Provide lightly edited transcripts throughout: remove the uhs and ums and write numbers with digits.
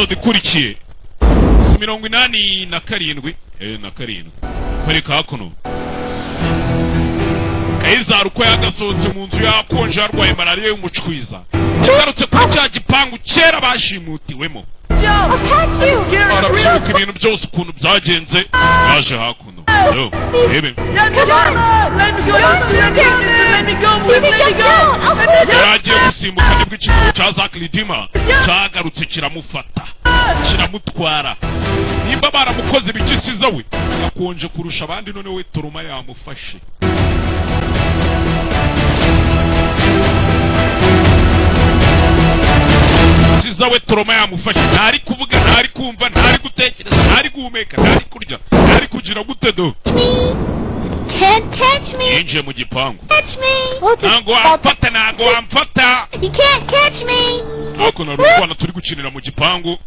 episode ikurikiye 87 na karindwi kwereka hakuno Kayizari uko yagasohotse mu nzu yakonje yarwaye malaria y'umucwiza kigarutse kuri cya gipangu kera bashimutiwemo arabyibuka ibintu byose ukuntu byagenze yaje hakuno rebe yagiye gusimbuka nibwo ikigo cya Zack Lidima cyagarutse kiramufata kiramutwara nimba baramukoze bikisiza we akonje kurusha abandi none we Toroma yamufashe sizawe Toroma yamufashe ntari kuvuga ntari kumva ntari gutekereza ntari guhumeka ntari kurya ntari kugira gute do Can't catch me. Yinjiye mu gipangu. Catch me. Ntago wamfata ntago wamfata. You can't catch me. Ako na rutwana turi gukinira mu gipangu.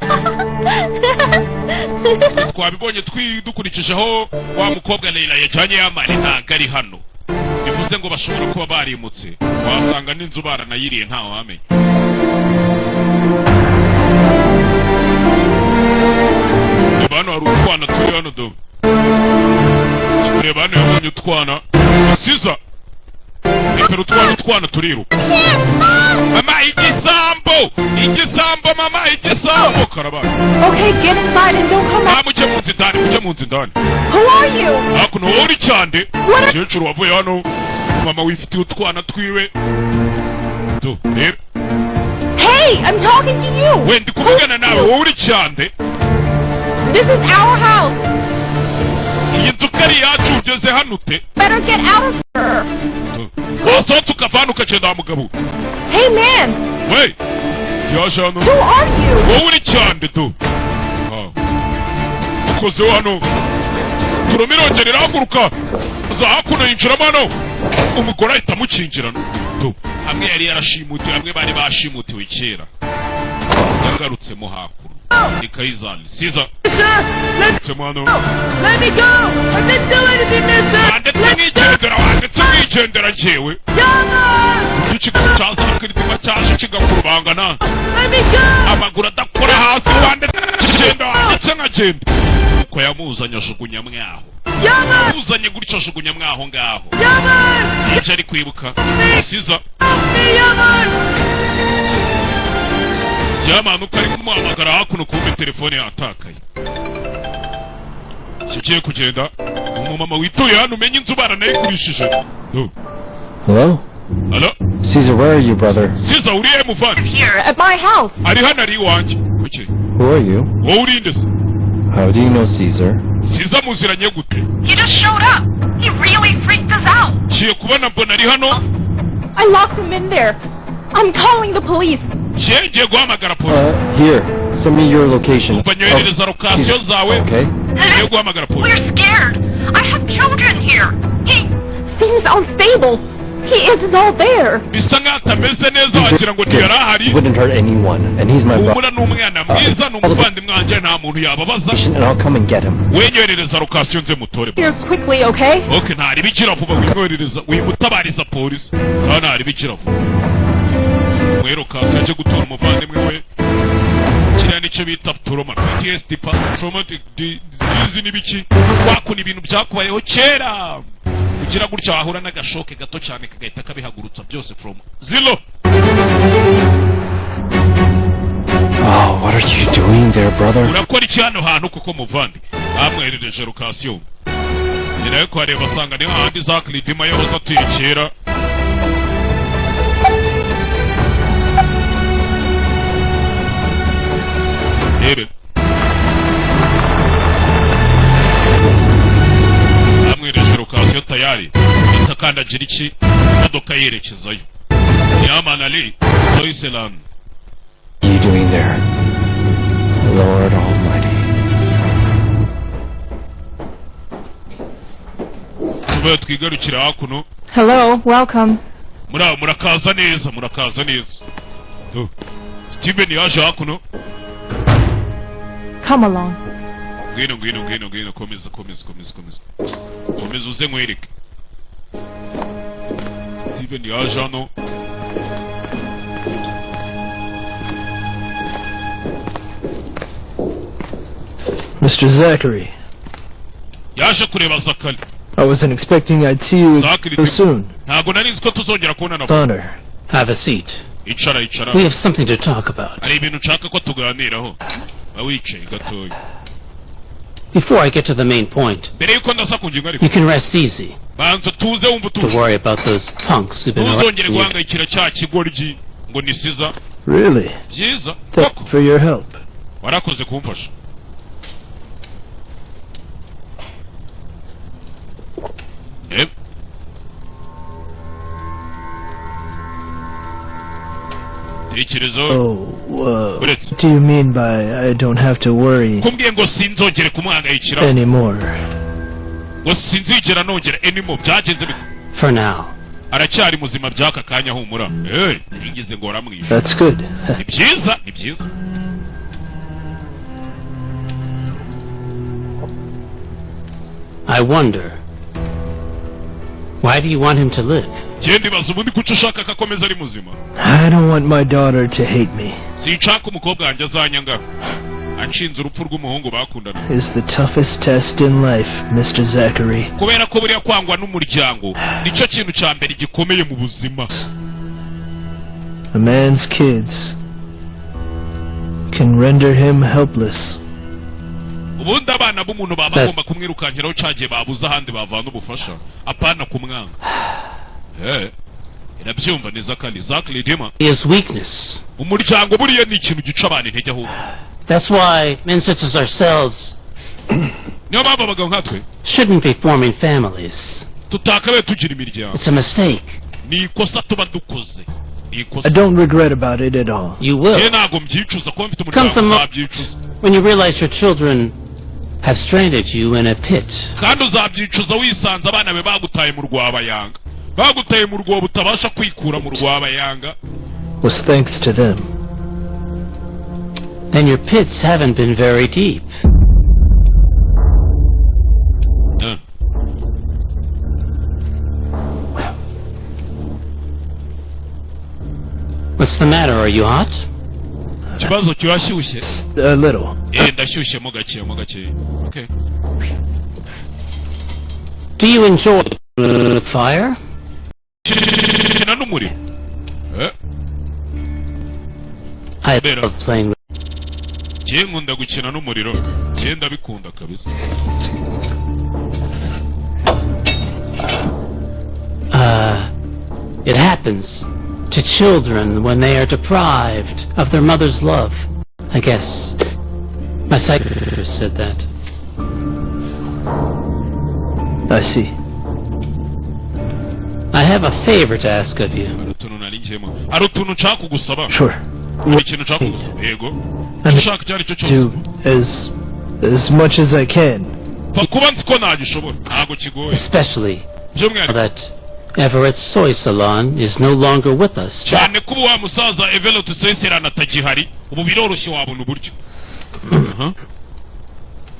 Twabibonye dukurikishaho wa mukobwa Leila yajanye yamari ntago ari hano. Bivuze ngo bashobora kuba barimutse. Wasanga n'inzu baranayiriye ntaho wamenye. Bano hari utwana turi hano do. Reba hano yabonye utwana siza reka utwana turiruka mama igisambo mama igisambo karabana Okay, get inside and don't come out. Muke mu nzu indani Who are you? hakuno wowe uri cyande cyecuru wavuye hano mama wifitiye utwana twiwe do reba Hey, I'm talking to you. we ndi kuvugana nawe wowe uri cyande This is our house. iyi nzu kari yacu ugeze hano ute Better get out of here. wasohotse ukavana ukagenda wa mugabo Hey, man. we yaje hano Who are you? wowe uri cyande do ukoze hano turumirongera irahaguruka za hakuno yinjiramo hano umugore ahita amukinjirana do hamwe yari yarashimutiwe hamwe bari bashimutiwe kera yagarutsemo hakuno ni Kayizari siza yagarutsemo hano Let me go. I didn't do anything, mister. wandetse mwigendera njyewe ikigo cya Zack Lidima cyaje kigakurubangana Let me go. amaguru adakora hasi wandetse nkagenda uko yamuzanye ajugunya mwaho yamuzanye gutyo ajugunya mwaho ngaho yica ari kwibuka siza yamanuka ari kumuhamagara hakuno kumbe telefone yatakaye kigiye kugenda umumama wituye hano umenye inzu baranayigurishije Hello? Hello? Caesar, where are you, brother? Caesar, uriye muvandi? Here, at my house. Ari hano ari iwanjye. Kuki? Who are you? Wowe urinde se? How do you know Caesar? Caesar muziranye gute? He just showed up. He really freaked us out. Kiye kubona mbona ari hano? I locked him in there. I'm calling the police. Kiye guhamagara polisi. Here, send me your location. Umva nyoherereza location zawe. Okay. Kiye guhamagara We're polisi. scared. I have children here. Seems unstable. He isn't all there. Bisa nkaho atameze neza wagira ngo ntiyari He ahari. wouldn't hurt anyone, and he's my brother. Umura n'umwana mwiza n'umuvandimwe wanjye nta muntu yababaza. And I'll come and get him. We nyoherereza location nze mutore. Here quickly, okay? Okay, ntari bikira vuba wimwoherereza wimutabariza polisi. Sawa ntari bikira vuba. Mwero kasi aje gutora umuvandimwe we. Kiriya nicyo bita trauma, PTSD, traumatic disease n'ibiki. Wakuna ibintu byakubayeho kera. Ugira gutya wahura n'agashoke gato cyane kagahita kabihagurutsa byose from zero. Oh, what are you doing there, brother? Urakora iki hano hantu kuko muvandi? Amwerereje location. Ni nayo kwareba asanga ni handi Zack Lidima yahoze atuye kera. Rebe. Amwerereje location tayari. Itakandagira iki? Imodoka yerekezayo. Yaman Ali, Soiselan. What are you doing there? Lord Almighty. Tubaye twigarukira hakuno. Hello, welcome. Murakaza neza. Steven yaje hakuno. Come along. Ngwino, komeza. Komeza uze nkwereke. Steven yaje hano. Mr. Zachary. yaje kureba Zakari. I wasn't expecting I'd see you Zachary, so soon. ntabwo nari nzi ko tuzongera kubonana. Honor. Have a seat. Icara. We have something to talk about. Hari ibintu nshaka ko tuganiraho. Wicaye gatoya. Before I get to the main point, Mbere yuko ndaza ku ngingo ariko. you can rest easy. Banza tuze wumva To utuje. worry about those punks who've been Ntuzongere around you. guhangayikira cya kigoryi ngo nisiza. Really? Byiza. Thank you for your help. Warakoze kumfasha. Tekerezo. Oh, Bullets. what do you mean by I don't have to worry kumbwiye ngo sinzongere kumuhangayikira anymore? ngo sinzigera nongera anymore byagenze bite? For now. Aracyari muzima byaka kanya humura. Nigeze ngo ramwisha. That's good. Ni byiza. I wonder, why do you want him to live? Genda ibaza ubundi kuki ushaka ko akomeza ari muzima. I don't want my daughter to hate me. Sinshaka umukobwa wanjye azanyanga. Anshinze urupfu rw'umuhungu bakundana. Is the toughest test in life, Mr. Zachary. Kubera ko buriya kwangwa n'umuryango nicyo kintu cya mbere gikomeye mu buzima. A man's kids can render him helpless. Ubundi abana b'umuntu baba bagomba kumwirukankiraho cyagiye babuze ahandi bavana ubufasha apana kumwanga. Irabyumva neza kandi Zachary Dima. His weakness. Umuryango buriya ni ikintu gica abantu intege ahubwo. That's why men such as ourselves Niyo mpamvu abagabo nkatwe shouldn't be forming families. tutakabaye tugira imiryango. It's a mistake. Ni ikosa tuba dukoze. I don't regret about it at all. You will. Je ntabwo mbyicuza kuba mfite Comes umuryango some- uzabyicuza. When you realize your children have stranded you in a pit. Kandi uzabyicuza wisanze abana be bagutaye mu rwabayanga. Bagutaye mu rwobo utabasha kwikura mu rwabayanga. Was thanks to them. Then your pits haven't been very deep. What's the matter? Are you hot? Ikibazo kirashyushye. A little. Ndashyushye mo gake. Okay. Do you enjoy fire? Kina n'umuriro. I Better. love playing with. Je nkunda gukina n'umuriro. Je ndabikunda kabisa. It happens to children when they are deprived of their mother's love. I guess my psychiatrist said that. I see. I have a favor to ask of you. Hari utuntu nshaka kugusaba. Sure. Hari ikintu nshaka kugusaba. Yego. Ushaka icyo ari cyo Do cyose. as much as I can. Fa kuba nzi ko ntagishobora. Ntabwo kigoye. Especially By'umwihariko. that Everett's soy salon is no longer with us. Cyane kuba wa musaza Everett Sesserana atagihari. Ubu biroroshye wabona uburyo.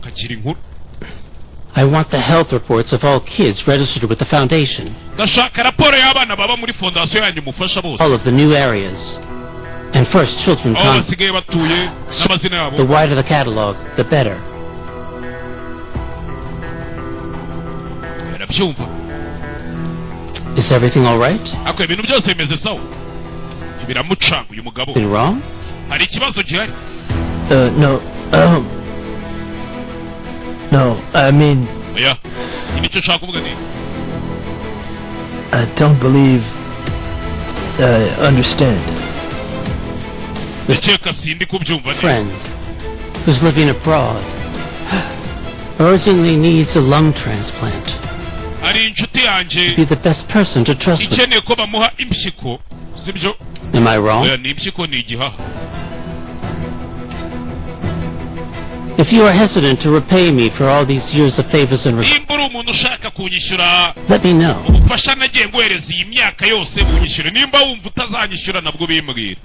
Kakiri inkuru. I want the health reports of all kids registered with the foundation. Ndashaka raporo y'abana baba muri fondasiyo yanjye mufasha bose. All of the new areas. And first children Aho come. basigaye batuye n'amazina The yabo. wider the catalog, the better. Ndabyumva. Is everything all right? Ako ibintu byose bimeze sawa. Biramucanga uyu mugabo. Been wrong? Hari ikibazo gihari. No. No, I mean, Oya. Nicyo nshaka kuvuga ni. I don't believe I understand. Ndakeka sindi kubyumva neza. Friend who's living abroad urgently needs a lung transplant. Hari inshuti yanjye Be the best person to trust with. ikeneye ko bamuha impyiko. Sibyo? Am I wrong? Oya ni impyiko ni igihaha. If you are hesitant to repay me for all these years of favors and Nimba uri umuntu ushaka kunyishyura let me know. ubufasha nagiye nguhereza iyi myaka yose bunyishyure. Nimba wumva utazanyishyura nabwo bimbwira.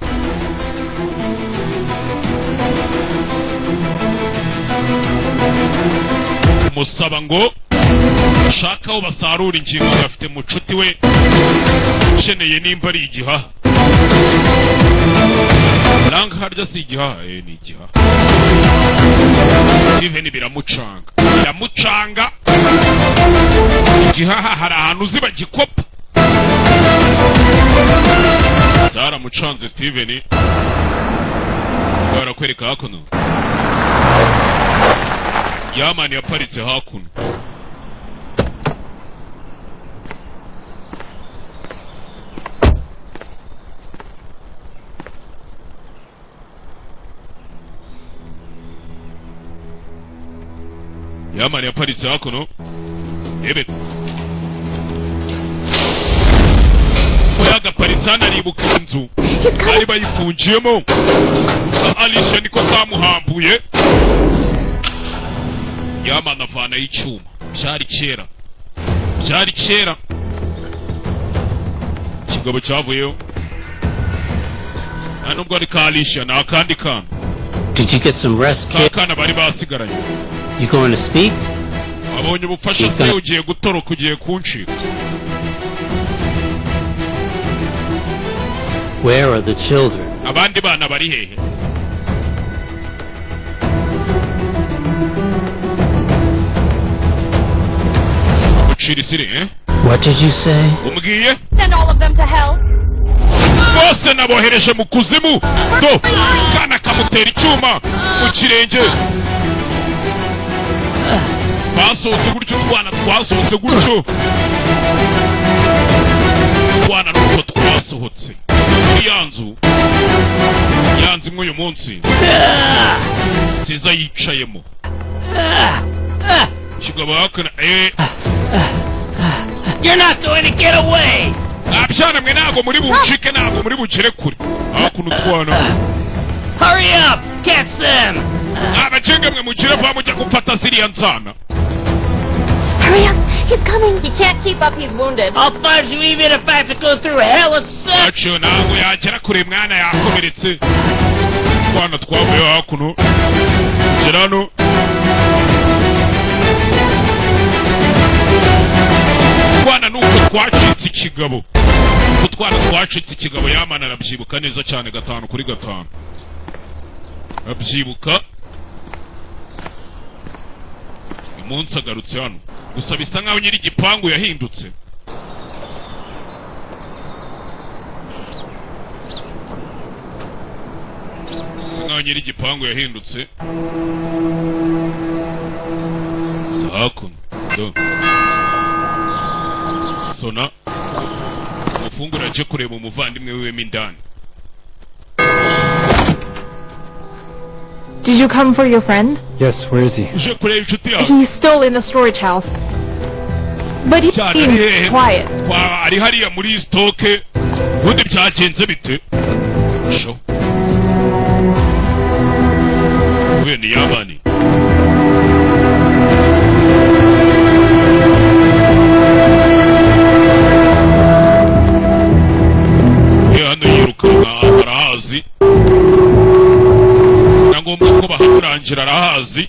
Musaba ngo ashaka aho basarura ingingo gafite mu nshuti we ukeneye nimba ari igihaha. Aranga harya si igihaha ni igihaha. Steven biramucanga. Igihaha hari ahantu ziba gikopa. Zaramucanze Steven. Barakwereka hakuno. Yamani yaparitse hakuno. Yamani yaparitse hakuno. Ebe. Oyaga paritana ribuka inzu. Bari bayifungiyemo. Alicia niko kamuhambuye. Yamani avana y'icyuma. Byari kera. Kigabo cyavuyeho. Nubwo ari ka Alicia na akandi kana. Did you get some rest, kid? Kana bari basigaranye. You going to speak? Abonye ubufasha se ugiye gutoroka ugiye kuncika. Where are the children? Abandi bana bari hehe? Ucirisire, eh? What did you say? Umbwiye? Send all of them to hell. Bose nabohereje mu kuzimu. Do, kana kamutera icyuma mu kirenge. Basohotse gutyo twana twasohotse gutyo. Twana nuko twasohotse. Yanzu imwe munsi. Siza yicayemo. Kigabo hakana You're not going to get away! Abjana mwe ntago muri bucike ntago muri bucire kure. Hakuno twana. Hurry up! Catch them! Abacenge mwe mukire va mujya gufata ziriya nsana. Hurry up! He's coming! He can't keep up, he's wounded. I'll find you even if I have to go through hell itself! Acho ntago yagera kure mwana yakomeretse. Twana twavuye hakuno. Gerano. Twana nuko twacitse ikigabo. Twana twacitse ikigabo Yamani arabyibuka neza cyane 5 kuri 5. Abyibuka. Umunsi agarutse hano. Gusa bisa nkaho nyiri igipangu yahindutse. Singaho nyiri igipangu yahindutse. Sakuno. Sona. Mufungura aje kureba umuvandimwe wiwe mindani. Did you come for your friend? Yes, where is he? Uje kureba inshuti yawe. He's still in the storage house. But he seems quiet. Ari hariya muri stoke. Ubundi byagenze bite? Sho. Uyu ni Yamani. Hano yirukanka arahazi. Sinagomba ko bahamurangira arahazi.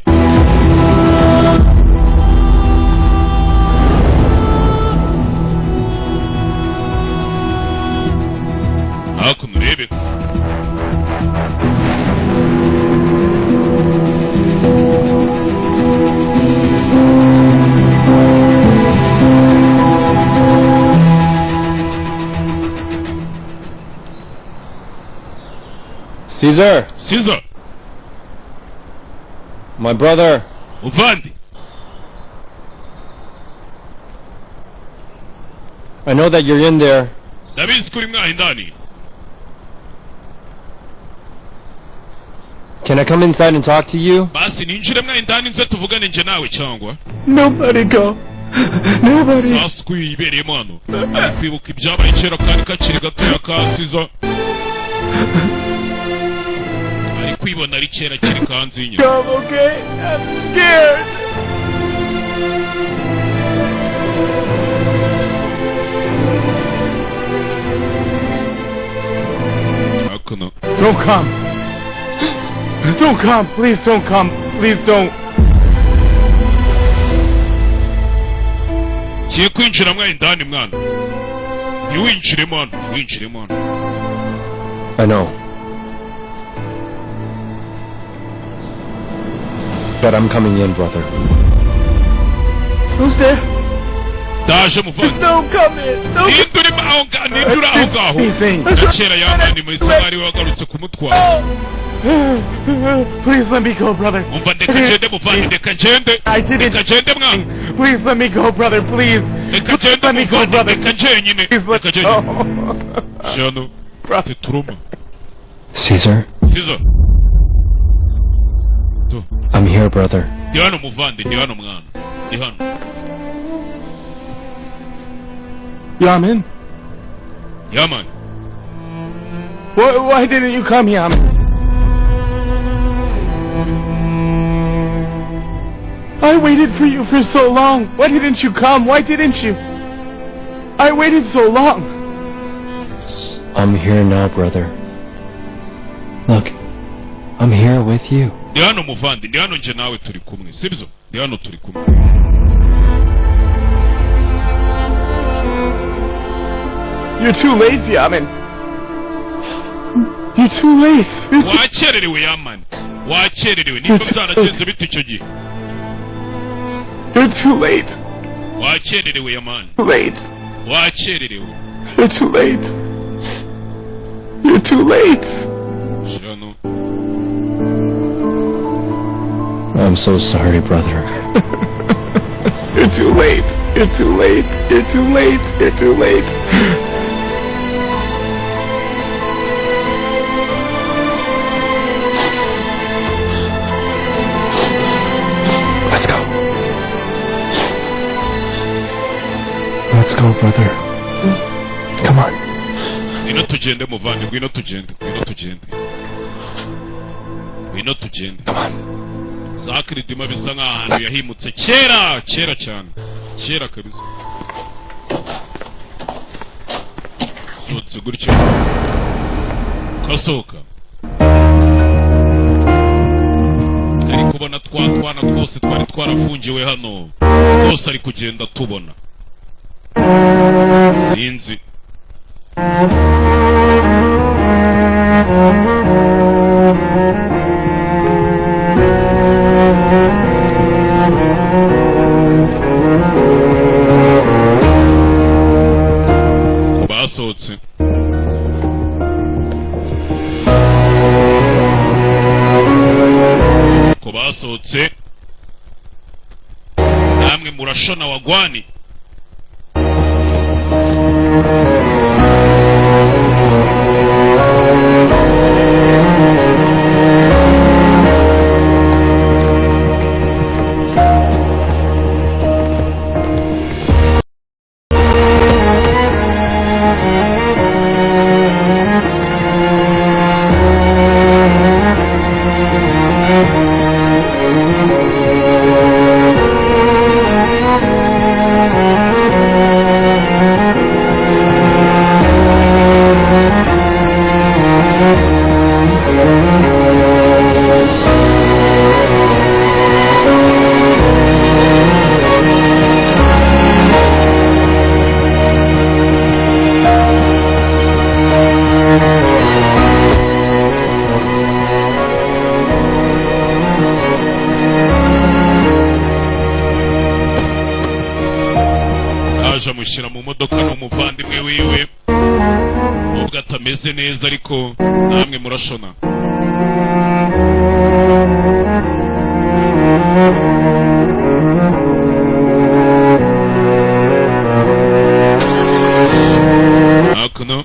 Hakuno urebe. Caesar. My brother. Uvandi. I know that you're in there. Ndabizi kuri mwaho indani. Can I come inside and talk to you? Basi ninjire mwaho indani nze tuvugane nje nawe cyangwa. Nobody go. Nobody. Sasa kwibereyemo hano. Ari kwibuka ibyabaye kera kandi kakiri gatoya ka Caesar. Ari kwibona ari kera kiri kanzi y'inyuma. Come, okay? I'm scared. Hakuno. Don't come. Don't come. Please don't come. Please don't. Kiye kwinjira mwaho indani mwana. Ntiwinjiremo hano. I know. said I'm coming in, brother. Who's there? ndaje muvandi No, come in. No. nindura aho ngaho na kera yamani mwese wagarutse kumutwara Please let me go, brother. umva ndeka ngende muvandi ndeka ngende ndeka ngende mwana Please let me go, brother. Please. ndeka ngende muvandi ndeka njenyine ndeka njenyine jano teturuma Caesar, Caesar I'm here, brother. ndi hano muvandi ndi hano mwana ndi hano Yaman, yamani why didn't you come, Yaman? I waited for you for so long. Why didn't you come? Why didn't you? I waited so long. I'm here now, brother. Look, I'm here with you. ndi hano muvandi ndi hano nje nawe turi kumwe sibyo ndi hano turi kumwe You're too late, Yaman. You're too late. wakererewe yamani wakererewe niba byaragenze bite icyo gihe You're too late. wakererewe yamani Too late. wakererewe You're too late. You're too late. jano I'm so sorry, brother. You're too late. You're too late. You're too late. You're too late. Let's go. Let's go, brother. Come on. ngwino tugende muvandi ngwino tugende ngwino tugende ngwino tugende Come on. za kiridima bisa nk'ahantu yahimutse kera kera cyane kera kabisa yotse gutyo kasohoka ari kubona twa twana twose twari twarafungiwe hano twose ari kugenda tubona sinzi basohotse ko basohotse namwe murashona wagwani amushyira mu modoka n'umuvandimwe wiwe nubwo atameze neza ariko namwe murashona hakuno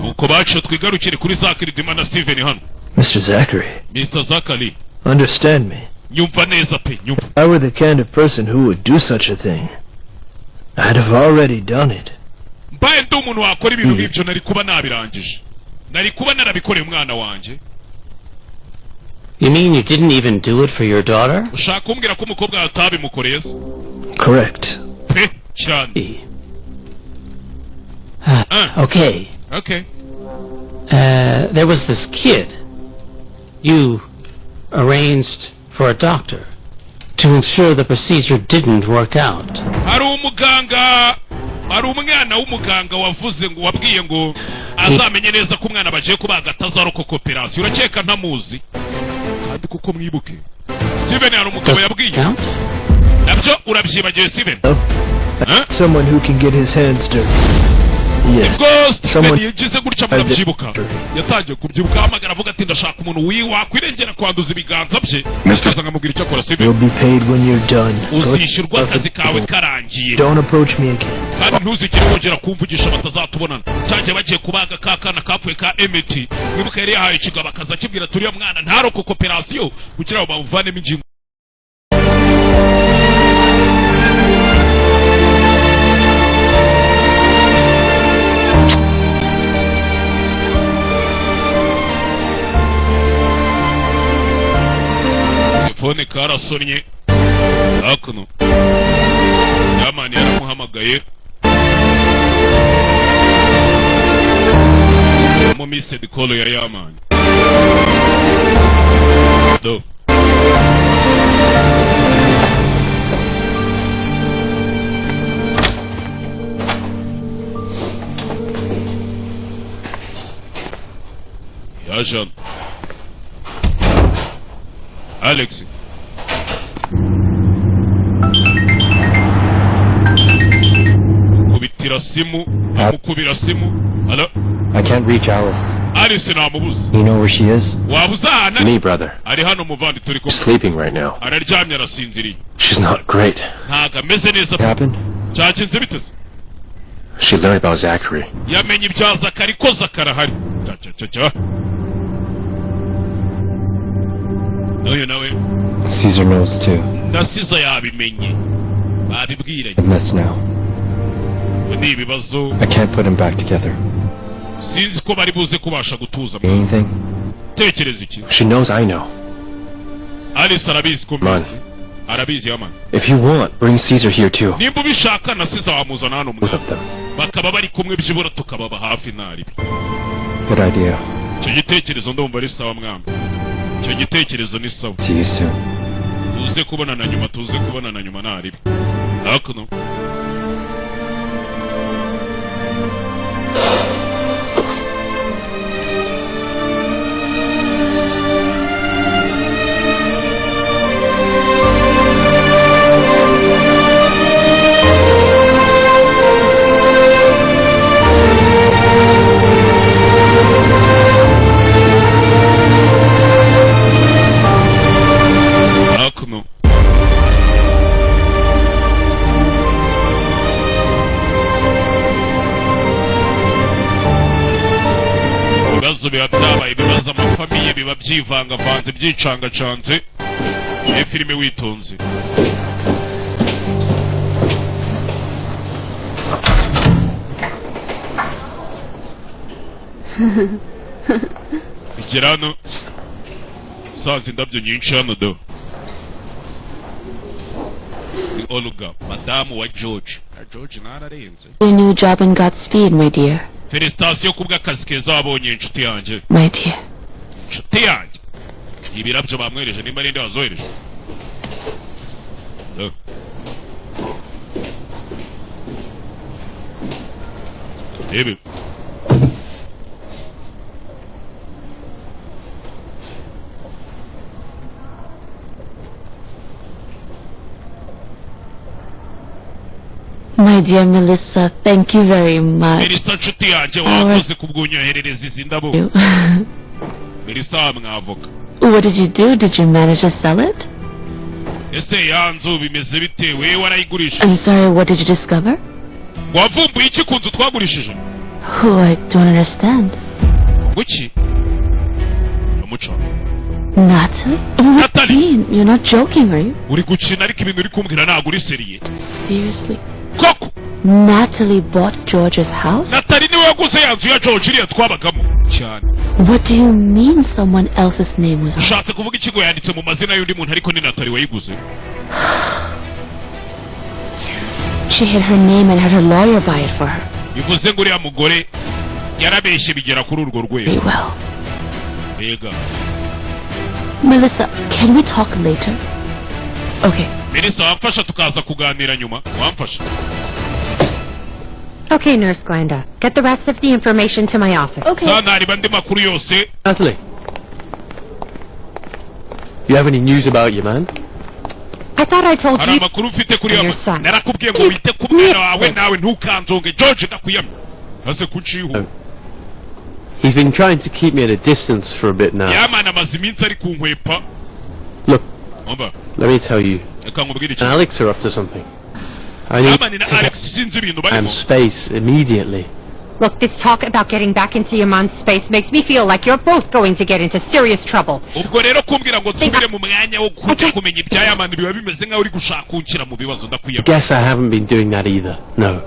nuko bacu twigarukire kuri za kiridima na Steven hano Mr. Zachary, Mr. Zachary understand me. nyumva neza pe nyumva If I were the kind of person who would do such a thing, I'd have already done it. mbaye ndi umuntu wakora ibintu nk'ibyo nari kuba nabirangije nari kuba narabikoreye umwana wanjye You mean you didn't even do it for your daughter? ushaka kumbwira ko umukobwa wawe atabimukoreye se Correct. pe cyane Okay. okay There was this kid. You arranged for a doctor to ensure the procedure didn't work out. hari umwana w'umuganga wavuze ngo wabwiye ngo azamenye neza ko umwana bagiye kubaga atazarokoka operasiyo. Urakeka ntamuzi? Kandi kuko mwibuke Steven yari umugabo yabwiye nabyo urabyibagiwe Steven. Someone who can get his hands dirty. Yes. Steven yagize gutya murabyibuka. Yatangiye kubyibuka hamagara avuga ati ndashaka umuntu wakwirengera kwanduza ibiganza bye. Mr. Ngamubwira icyo akora Steven. You'll be paid when you're done. Uzishyurwa akazi kawe karangiye. Don't approach me again. Kandi ntuzigire wongera kumvugisha batazatubonana. Cyanjye bagiye kubaga kakana kapfuye ka Emeti. Mwibuka yari yahaye ikigabo akaza kibwira turiya mwana ntarokoka operasiyo kugira ngo bamuvanemo ingingo. Telefone karasonnye hakuno Yamani yaramuhamagaye mu message call ya Yamani do Yajan Alex kubitira simu amukubira simu. Hello? I can't reach Alice. Alice namubuze. You know where she is? Wabuzana? Me, brother. Ari hano muvandi turi She's sleeping right now. araryamye arasinziriye. She's not great. Ntago ameze neza. What happened? Cyakinze biteze. She learned about Zachary. Yamenye ibya Zakari ko Zakari ahari. Nawe Caesar knows too. Nasiza yabimenye babibwiranye. A mess now. Ni ibibazo I can't put him back together. sinzi ko bari buze kubasha gutuza. Anything? Tekereza iki? She knows I know. Alice arabizi ko mbizi. Arabizi Yamani. If you want, bring Caesar here too. Nimba ubishaka Nasiza wamuzana hano Both of them. bakaba bari kumwe byibura tukababa hafi ntari. Good idea. Icyo gitekerezo ndumva ari sawa mwamba. Icyo gitekerezo ni sawa. See you soon. Tuze kubonana nyuma ntari. Hakuno biba byabaye ibibazo amafamiye biba byivangavanze byicangacanze. Iyo filime witonze igera hano saza indabyo nyinshi hano do. Ni Olga madamu wa George. George nararenze. A new job in Godspeed, my dear. Felicitasiyo kubw'akazi keza wabonye inshuti yanjye. My dear. Inshuti yanjye ibirabyo bamwereje nimba ari nde wazohereje. Ebe My dear Melissa, thank you very much. Melissa nshuti yanjye wakoze kubwunyoherereza izi ndabo. Melissa mwavoka. What did you do? Did you manage to sell it? Ese yanzu bimeze bite we warayigurisha? I'm sorry, what did you discover? Wavumbuye iki kunzu twagurishije? Oh, I don't understand. Guki? Amucha. Natalie? What do you mean? You're not joking, are you? Uri gukina ariko ibintu uri kumbwira ntabwo uri seriye. Seriously? Koko? Natalie bought George's house? Natalie niwe waguze yanzu ya George iriya twabagamo. Cyane. What do you mean someone else's name was on it? Ushatse kuvuga ikigo yanditse mu mazina y'undi muntu ariko ni Natalie wayiguze? She hid her name and had her lawyer buy it for her. Bivuze ngo uriya mugore yarabeshye bigera kuri urwo rwego. Very well. Ega. Melissa, can we talk later? Okay. Melissa wamfasha tukaza kuganira nyuma. Wamfasha. Okay, Nurse Glenda. Get the rest of the information to my office. Okay. santari bandi makuru yose. Natalie. You have any news about your man? I thought I told hari you. amakuru ufite kuri And ya your son. narakubwiye ngo wite ku mwana wawe nawe ntukanzonge George ndakuyamye ase kunciho. He's been trying to keep me at a distance for a bit now. yamana amaze iminsi ari kunkwepa. Look, Omba let me tell you. reka nkubwire And iki. Alex are up to something. I need yamani na Alex sinzi ibintu and barimo. space immediately. Look, this talk about getting back into your mom's space makes me feel like you're both going to get into serious trouble. ubwo rero kumbwira ngo nsubire mu mwanya wo kujya kumenya ibya yamani biba bimeze nkaho uri gushaka kunshyira mu bibazo I ndakuyamye. guess I haven't been doing that either. No.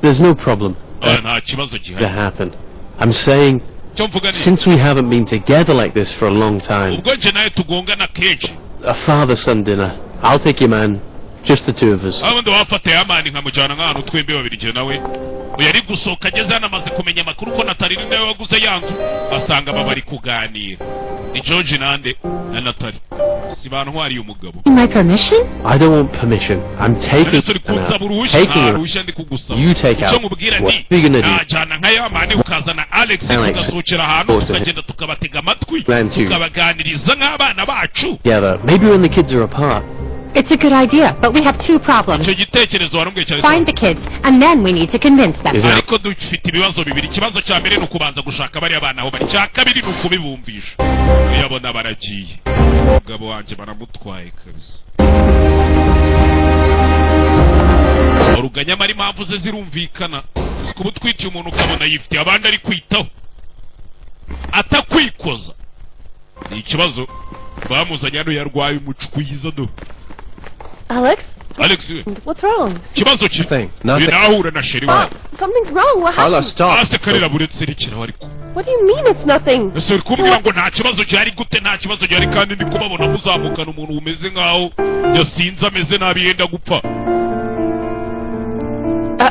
There's no problem. nta kibazo To gihari. happen. I'm saying, cyo mvuga ni since we haven't been together like this for a long time, ubwo nje nawe tugongana kenshi a father-son dinner. I'll take your man. Just the two of us. aho ndi wafata yamani nkamujyana nk'ahantu twembi babiri njye nawe yari gusohoka ageze hano amaze kumenya amakuru ko Natali ni nawe waguze ya nzu asanga baba bari kuganira ni George nande na Natali si bantwariye umugabo. My permission? I don't want permission. I'm taking uri her kunsaba now. uruhushya Taking nta her. ruhushya ndi kugusaba. You take icyo out. nkubwira What ni are you gonna do? najyana nka yamani ukazana Alex Alex. tugasohokera ahantu Both of tukagenda tukabatega amatwi Plan two. tukabaganiriza nk'abana bacu. Together. Maybe when the kids are apart. It's a good idea, but we have two problems. icyo gitekerezo warambwiye cyane Find the kids, and then we need to convince them. Is it- ariko dufite ibibazo bibiri. ikibazo cya mbere ni ukubanza gushaka bariya bana aho bari, icya kabiri ni ukubibumvisha. uyabona baragiye umugabo wanjye baramutwaye kabisa. uruganya mari impamvu ze zirumvikana. kuba utwitiye umuntu ukabona yifitiye abandi ari kwitaho atakwikoza ni ikibazo. bamuzanye hano yarwaye umucukuyiza do. Alex, Alex we what's wrong? ikibazo ki Nothing. Nothing. binahura na sheri wawe. Something's wrong. What Carla, happened? stop. ase karira buretse rikiraho ariko What do you mean it's nothing? ese uri kumbwira ngo nta kibazo gihari gute? nta kibazo gihari kandi ndi kubabona muzamukana umuntu umeze nkaho yasinze ameze nabi yenda gupfa.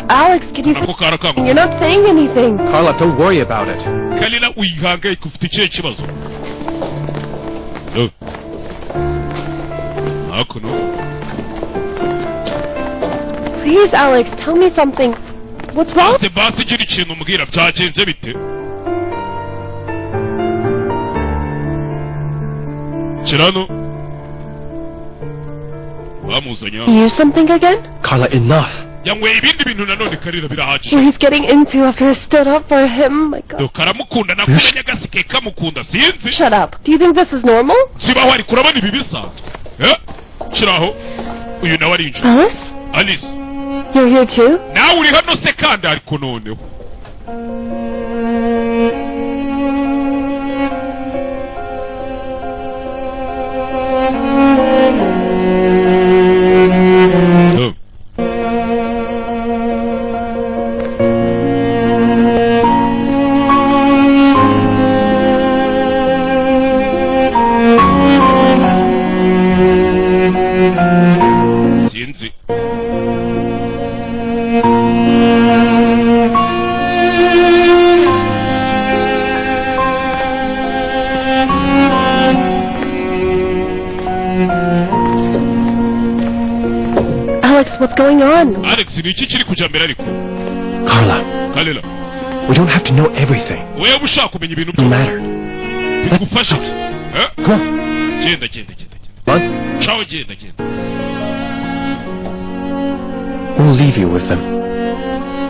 Alex, can you... nako karakangu You're not saying anything. Carla, don't worry about it. kalira uyihangayika ufite ikihe kibazo? no hakuno Please, Alex, tell me something. What's wrong? ase basi gira ikintu umbwira byagenze bite? kirano bamuzanye hano. You something again? Carla, enough. yanyweye ibindi bintu nanone karira What birahagije. he's getting into after I stood up for him? My God. do karamukunda nakumenya agasike kamukunda sinzi. Shut up. Do you think this is normal? sibaho ari kurabona ibi bisanzwe. kiraho uyu nawe arinjira. Alice? Alice You're here too? nawe uri hano se kandi ariko noneho sinzi. Alex, what's going on? Alex ni iki kiri kujya mbere ariko? Carla, Kalila we don't have to know everything. wewe ushaka kumenya ibintu No byose matter. bigufasha. Come on. genda genda. What? ciao genda. We'll leave you with them.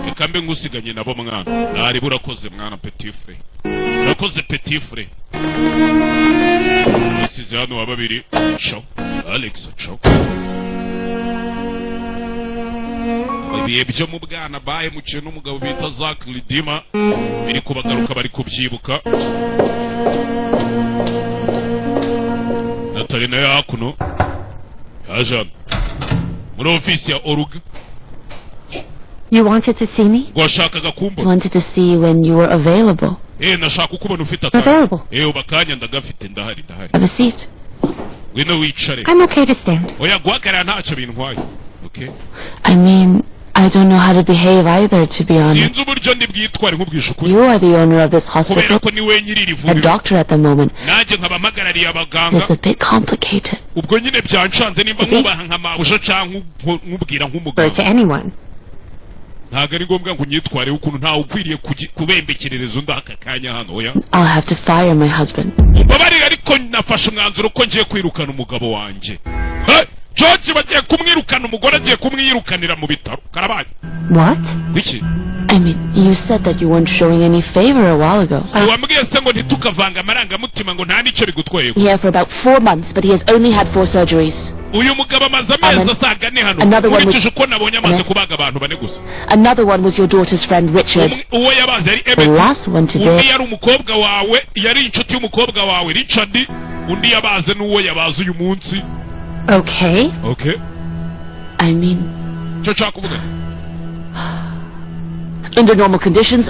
reka mbe ngusiganye nabo mwana. nari burakoze mwana petit frère. urakoze petit frère. basize hano wa babiri. ciao Alex ciao. ibihe byo mu bwana bahemukiwe n'umugabo bita Zack Lidima biri kubagaruka bari kubyibuka. Natali nayo hakuno yaje hano muri ofisi ya Oruga. You wanted to see me? ngo washakaga kumbona. Wanted to see you when you were available. nashaka ukubona ufite akanya. Available. uba akanya ndagafite ndahari. Have a seat. ngwino wicare. I'm okay to stand. oya guhagarara ntacyo bintwaye. okay I mean, I don't know how to behave either, to be honest. sinzi uburyo ndi bwitware nkubwisha ukuri You are the owner of this kubera hospital, ko niwe nyiri iri a vuriro doctor at the moment. nanjye nkaba mpagarariye abaganga. It's a bit complicated ubwo nyine byanshanze nimba mwubaha nka mabuja cyangwa nkubwira for to nk'umuganga. anyone. ntago ari ngombwa ngo unyitwareho ukuntu ntawe ukwiriye kubembekerereza undi aka kanya hano oya. I'll have to fire my husband. Umbabarire ariko nafashe umwanzuro ko ngiye kwirukana umugabo wanjye. George bagiye kumwirukana umugore agiye kumwirukanira mu bitaro. Karabaye. What? Wiki? I mean, you said that you weren't showing any favor a while ago. Wambwiye se ngo ntitukavanga amarangamutima ngo nta nicyo bigutweye. Here for about 4 months, but he has only had 4 surgeries. Uyu mugabo amaze amezi asaga ane hano. Urikije uko nabonye amaze kubaga abantu bane gusa. Another one was your daughter's friend Richard. Uwo yabaze yari The last one today. Undi yari umukobwa wawe, yari inshuti y'umukobwa wawe Richard. Undi yabaze n'uwo yabaze uyu munsi. Okay. Okay. I mean, cyo nshaka kuvuga. Under normal conditions,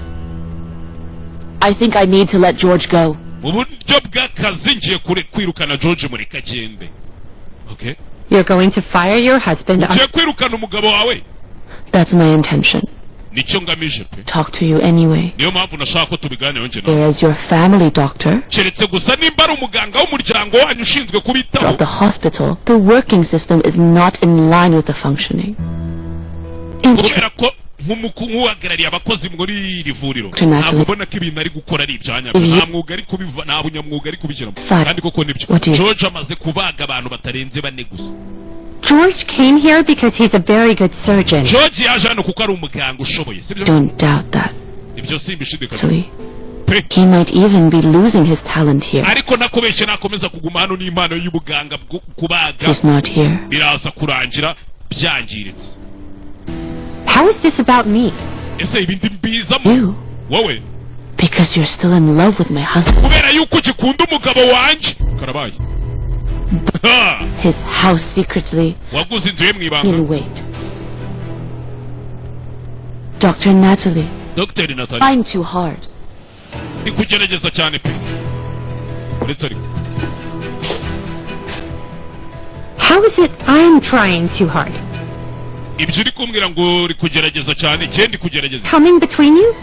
I think I need to let George go. Mu buryo bw'akazi ngiye kwirukana George muri kagende. Okay. You're going to fire your husband. Ngiye kwirukana umugabo wawe. That's my intention. Nicyo ngamije pe. Talk to you anyway. Niyo mpamvu nashaka ko tubiganiraho njye nawe. There's your family doctor. Keretse gusa nimba ari umuganga w'umuryango wanyu ushinzwe kubitaho. Of the hospital, the working system is not in line with the functioning. Kubera ko nk'uhagarariye abakozi muri iri vuriro ntabwo ubona ko ibintu ari gukora ari ibyanya nta mwuga ari kubiva nta bunyamwuga ari kubishyiramo kandi koko nibyo. George amaze kubaga abantu batarenze bane gusa. George came here because he's a very good surgeon. George yaje hano kuko ari umuganga ushoboye sibyo? Don't doubt that. Ibyo simbishidikanya. He might even be losing his talent here. Ariko nakobeshe nakomeza kuguma hano n'impano y'ubuganga kubaga. He's not here. Biraza kurangira byangiritse. How is this about me? Ese ibindi mbizamo. You. Wowe. Because you're still in love with my husband. Kubera yuko ukikunda umugabo wanjye. Karabaye. His house secretly. Waguze inzu ye mwibanga. He'll wait. Dr. Natalie. Dr. Natalie. Trying too hard. Ndi kugerageza cyane pe. Uretse ariko. How is it I'm trying too hard? Ibyo uri kumbwira ngo uri kugerageza cyane, ndi kugerageza. Coming between you?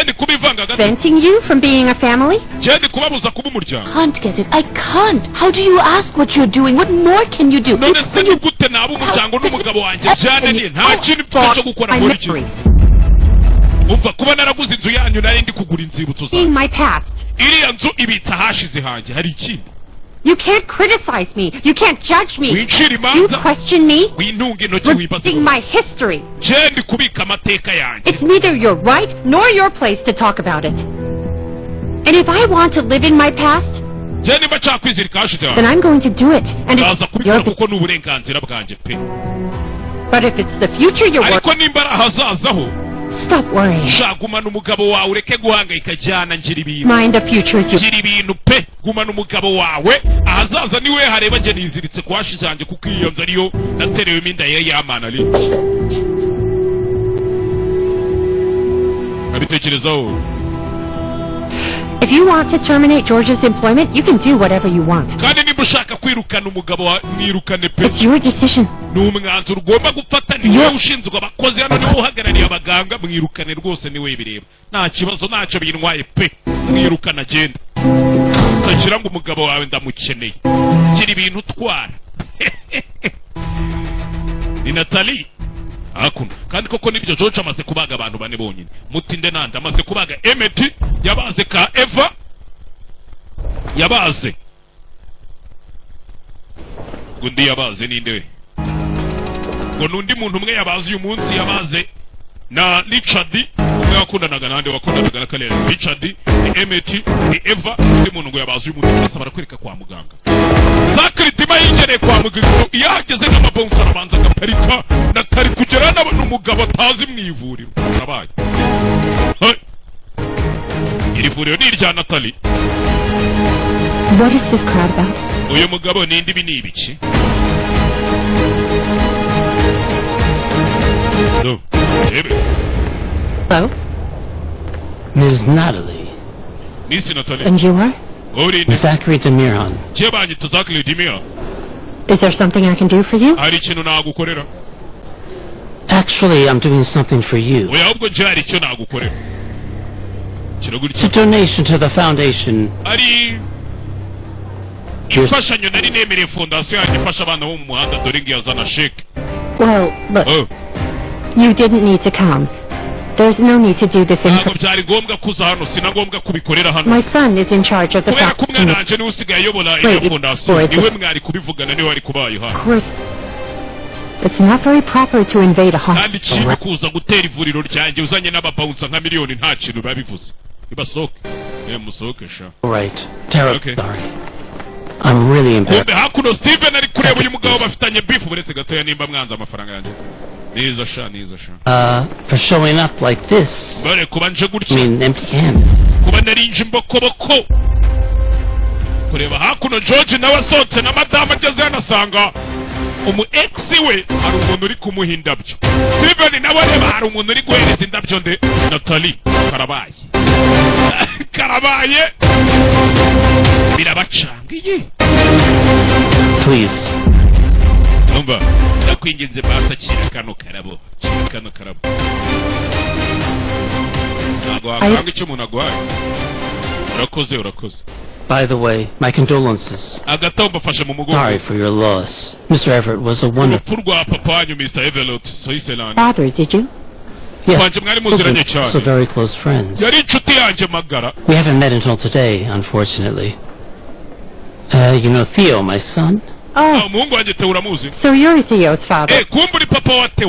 Ndi kubivanga gato. Preventing you from being a family? Ndi kubabuza kuba umuryango. Can't get it. I can't. How do you ask what you're doing? What more can you do? None se gute naba umuryango n'umugabo wanjye byananiye nta kintu cyo gukora muri iki. Umva kuba naraguze inzu yanyu nari ndi kugura inzibutso zawe. In my past. Iriya nzu ibitsa hashize hanjye hari ikindi. You can't criticize me. You can't judge me. You question me. Repeating my history. Ndi kubika amateka yanjye. It's neither your right nor your place to talk about it. And if I want to live in my past, then I'm going to do it. And it's your But if it's the future you're working, stop worrying. Mind the future is yours. Gumana umugabo wawe ahazaza niwe hareba nje niziritse kwashize hanjye kuko iyo nzu ariyo naterewe iminda ye yamana ari abitekerezaho. If you want to terminate George's employment, you can do whatever you want. Kandi niba ushaka kwirukana umugabo wa mwirukane pe. It's your decision. Ni umwanzuro ugomba gufata niwe ushinzwe abakozi hano niwe uhagarariye abaganga mwirukane rwose niwe bireba. Nta kibazo ntacyo bintwaye pe. Mwirukana agenda. Utagira ngo umugabo wawe ndamukeneye. Gira ibintu utwara. Ni Natalie. Akunda. Kandi koko nibyo George amaze kubaga abantu bane bonyine. Mutinde nanda amaze kubaga Emmet, yabaze ka Eva. Yabaze. Gundi yabaze ninde we? Ngo nundi muntu umwe yabaze uyu munsi yabaze na Richard. Umwe wakundanaga nande wakundanaga na Kalera. Richard, ni Emmet, ni Eva, undi muntu ngo yabaze uyu munsi basa barakwereka kwa muganga. Zakritima yingereye kwa muganga yageze n'amabonsa arabanza agaparika natari kugera n'abantu umugabo atazi mwivuriro. Karabaye. Iri vuriro ni irya Natalie. What is this crowd about? Uyu mugabo ni indi bini ibiki? No. Hello? Ms. Natalie. Miss Natalie. And you are? Zachary Demiron. Zachary Demiron. Is there something I can do for you? Actually, I'm doing something for you. It's a donation to the foundation. Well, look. You didn't need to come. There's no need to do this in... ntabwo byari ngombwa kuza hano, sina ngombwa kubikorera hano. My son is in charge of the kubera ko umwana wanjye niwe usigaye ayobora iyo fondasiyo, niwe mwari kubivugana, niwe wari kubaye hano. Of course, it's not very proper to invade a hospital. kandi kibi kuza gutera ivuriro ryanjye uzanye n'ababawunsa nka miliyoni nta kintu biba bivuze. Ibasohoke. Musohoke sha. Right. Terrible. Okay. Sorry. I'm really embarrassed. hakuno Steven ari kureba uyu mugabo bafitanye beef buretse gatoya nimba mwanza amafaranga yanjye. Niza sha. For showing up like this. Bare kuba nje gutya. I mean, empty-handed. Kuba narinje imbokoboko. Kureba hakuno George nawe asohotse na madame ageze yanasanga umu ex we hari umuntu uri kumuha indabyo. Steven nawe areba hari umuntu uri guhereza indabyo nde Natalie Karabaye. Karabaye birabacangiye. Please. Numva ndakwinginze basa kira kano karabo. Ntabwo wakanga icyo umuntu agwaye. Urakoze. By the way, my condolences. Sorry for your loss. Mr. Everett was a wonderful... Father, did you? Yes, we're so very close friends. We haven't met until today, unfortunately. You know Theo, my son? Oh, so you're Theo's father.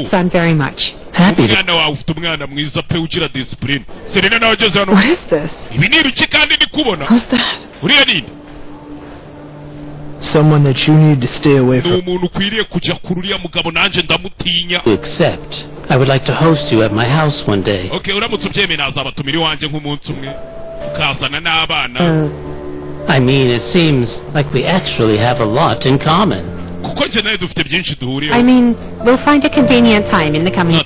Son, very much. Happy to... What is this? Who's that? Someone that you need to stay away from. Except, I would like to host you at my house one day. I mean, it seems like we actually have a lot in common. I mean, we'll find a convenient time in the coming...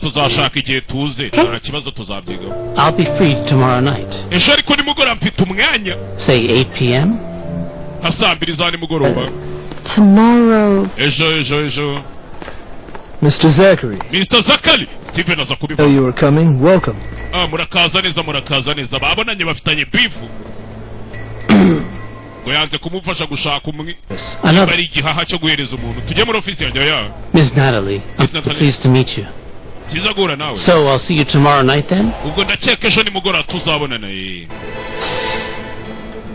I'll be free tomorrow night. Say 8 p.m.? Tomorrow... Mr. Zachary. Steven aza kubivuga. Oh, you were coming? Welcome. Murakaza neza. Babonanye bafitanye beef. Ngo yanze kumufasha gushaka umwe. Bari igihaha cyo guhereza umuntu. Tujye muri office yanjye ya. Miss Natalie, I'm pleased to meet you. So I'll see you tomorrow night then? Ubwo ndakeka ejo nimugora tuzabonana.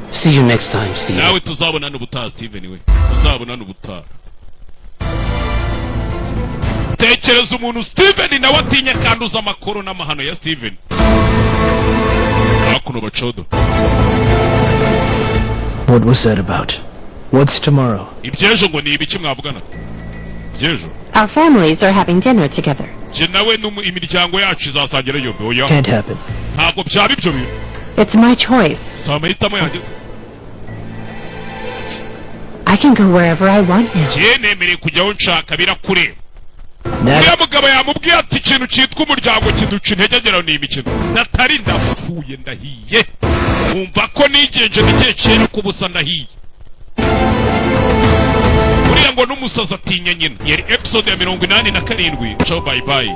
See you next time, Steven. Nawe tuzabonana ubutaha, Steven we. Tuzabonana ubutaha. Tekereza umuntu Steven nawe atinya kanduza amakoro n'amahano ya Steven. Hakuno bacodo. What was that about? What's tomorrow? Ibyejo ngo ni ibiki mwavugana? Ibyejo. Our families are having dinner together. Je nawe imiryango yacu izasangira yombi oya. Can't happen. Ntabwo byaba ibyo bintu. It's my choice. Samahitamo yanjye. I can go wherever I want now. Je nemere kujyaho nshaka birakure. Uriya mugabo yamubwiye ati ikintu cyitwa umuryango kiduca intege agera ni imikino. Natari ndapfuye ndahiye. Umva ko nigenje n'igihe cyera kubusa ndahiye. Uriya ngo n'umusaza atinya nyina. Yari episode ya 87. Ciao bye bye.